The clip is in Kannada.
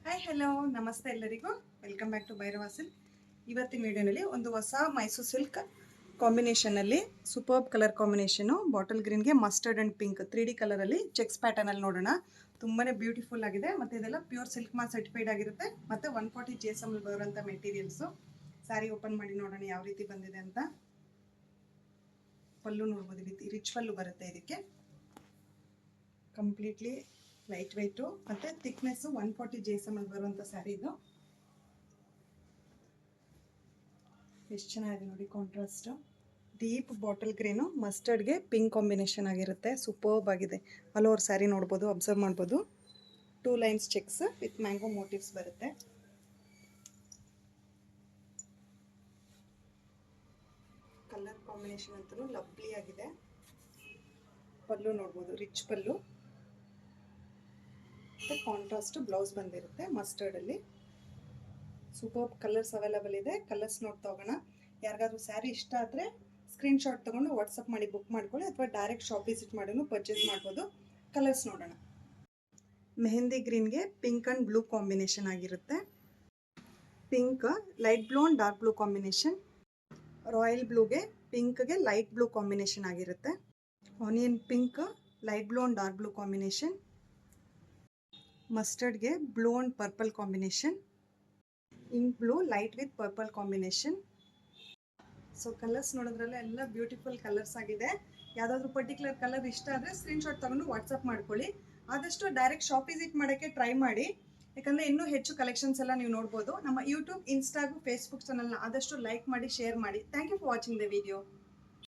ಹಾಯ್ ಹಲೋ ನಮಸ್ತೆ ಎಲ್ಲರಿಗೂ welcome back to Bhairava silk. ಇವತ್ತಿನ ವಿಡಿಯೋನಲ್ಲಿ ಒಂದು ಹೊಸ ಮೈಸೂರು ಸಿಲ್ಕ್ ಕಾಂಬಿನೇಷನಲ್ಲಿ ಸೂಪರ್ಬ್ ಕಲರ್ ಕಾಂಬಿನೇಷನು ಬಾಟಲ್ ಗ್ರೀನ್ಗೆ ಮಸ್ಟರ್ಡ್ ಆ್ಯಂಡ್ ಪಿಂಕ್ 3D ಕಲರಲ್ಲಿ ಚೆಕ್ಸ್ ಪ್ಯಾಟರ್ನಲ್ಲಿ ನೋಡೋಣ. ತುಂಬಾ ಬ್ಯೂಟಿಫುಲ್ ಆಗಿದೆ ಮತ್ತು ಇದೆಲ್ಲ ಪ್ಯೂರ್ ಸಿಲ್ಕ್ ಮಾರ್ಕ್ ಸರ್ಟಿಫೈಡ್ ಆಗಿರುತ್ತೆ ಮತ್ತು 140 GSM ಬರುವಂಥ ಮೆಟೀರಿಯಲ್ಸು. ಸ್ಯಾರಿ ಓಪನ್ ಮಾಡಿ ನೋಡೋಣ ಯಾವ ರೀತಿ ಬಂದಿದೆ ಅಂತ. ಪಲ್ಲು ನೋಡ್ಬೋದು, ಈ ರೀತಿ ರಿಚ್ ಪಲ್ಲು ಬರುತ್ತೆ. ಇದಕ್ಕೆ ಕಂಪ್ಲೀಟ್ಲಿ ಲೈಟ್ ವೆಯ್ಟು ಮತ್ತು ಥಿಕ್ನೆಸ್ಸು 140 GSM ಬರುವಂಥ ಸ್ಯಾರಿ ಇದು. ಎಷ್ಟು ಚೆನ್ನಾಗಿದೆ ನೋಡಿ ಕಾಂಟ್ರಾಸ್ಟು. ಡೀಪ್ ಬಾಟಲ್ ಗ್ರೀನು ಮಸ್ಟರ್ಡ್ಗೆ ಪಿಂಕ್ ಕಾಂಬಿನೇಷನ್ ಆಗಿರುತ್ತೆ. ಸೂಪರ್ಬ್ ಆಗಿದೆ. ಆಲ್ ಓವರ್ ಸ್ಯಾರಿ ನೋಡ್ಬೋದು, ಅಬ್ಸರ್ವ್ ಮಾಡ್ಬೋದು. 2 lines checks with mango motives ಬರುತ್ತೆ. ಕಲರ್ ಕಾಂಬಿನೇಷನ್ ಅಂತೂ ಲವ್ಲಿ ಆಗಿದೆ. ಪಲ್ಲು ನೋಡ್ಬೋದು, ರಿಚ್ ಪಲ್ಲು ಮತ್ತು ಕಾಂಟ್ರಾಸ್ಟ್ ಬ್ಲೌಸ್ ಬಂದಿರುತ್ತೆ ಮಸ್ಟರ್ಡಲ್ಲಿ. ಸೂಪರ್ ಕಲರ್ಸ್ ಅವೈಲೇಬಲ್ ಇದೆ. ಕಲರ್ಸ್ ನೋಡ್ತಾ ಹೋಗೋಣ. ಯಾರಿಗಾದ್ರೂ ಸ್ಯಾರಿ ಇಷ್ಟ ಆದರೆ ಸ್ಕ್ರೀನ್ಶಾಟ್ ತೊಗೊಂಡು ವಾಟ್ಸಪ್ ಮಾಡಿ ಬುಕ್ ಮಾಡ್ಕೊಳ್ಳಿ, ಅಥವಾ ಡೈರೆಕ್ಟ್ ಶಾಪ್ ವಿಸಿಟ್ ಮಾಡಿನೂ ಪರ್ಚೇಸ್ ಮಾಡ್ಬೋದು. ಕಲರ್ಸ್ ನೋಡೋಣ. ಮೆಹಂದಿ ಗ್ರೀನ್ಗೆ ಪಿಂಕ್ ಆ್ಯಂಡ್ ಬ್ಲೂ ಕಾಂಬಿನೇಷನ್ ಆಗಿರುತ್ತೆ. Pink light blue and dark blue combination. Royal ಬ್ಲೂಗೆ ಪಿಂಕ್ಗೆ ಲೈಟ್ ಬ್ಲೂ ಕಾಂಬಿನೇಷನ್ ಆಗಿರುತ್ತೆ. Onion pink light blue and dark blue combination. ಮಸ್ಟರ್ಡ್ಗೆ blue and purple combination. Ink blue light with purple combination. So colours ನೋಡೋದ್ರಲ್ಲ ಎಲ್ಲ ಬ್ಯೂಟಿಫುಲ್ ಕಲರ್ಸ್ ಆಗಿದೆ. ಯಾವುದಾದ್ರೂ ಪರ್ಟಿಕ್ಯುಲರ್ ಕಲರ್ ಇಷ್ಟ ಆದರೆ ಸ್ಕ್ರೀನ್ಶಾಟ್ ತೊಗೊಂಡು ವಾಟ್ಸಪ್ ಮಾಡ್ಕೊಳ್ಳಿ. ಆದಷ್ಟು ಡೈರೆಕ್ಟ್ ಶಾಪ್ ವಿಸಿಟ್ ಮಾಡೋಕ್ಕೆ ಟ್ರೈ ಮಾಡಿ, ಯಾಕಂದರೆ ಇನ್ನೂ ಹೆಚ್ಚು ಕಲೆಕ್ಷನ್ಸ್ ಎಲ್ಲ ನೀವು ನೋಡ್ಬೋದು. ನಮ್ಮ ಯೂಟ್ಯೂಬ್, ಇನ್ಸ್ಟಾಗು, ಫೇಸ್ಬುಕ್ ಚಾನಲ್ನ ಆದಷ್ಟು ಲೈಕ್ ಮಾಡಿ, ಶೇರ್ ಮಾಡಿ. Thank you for watching the video.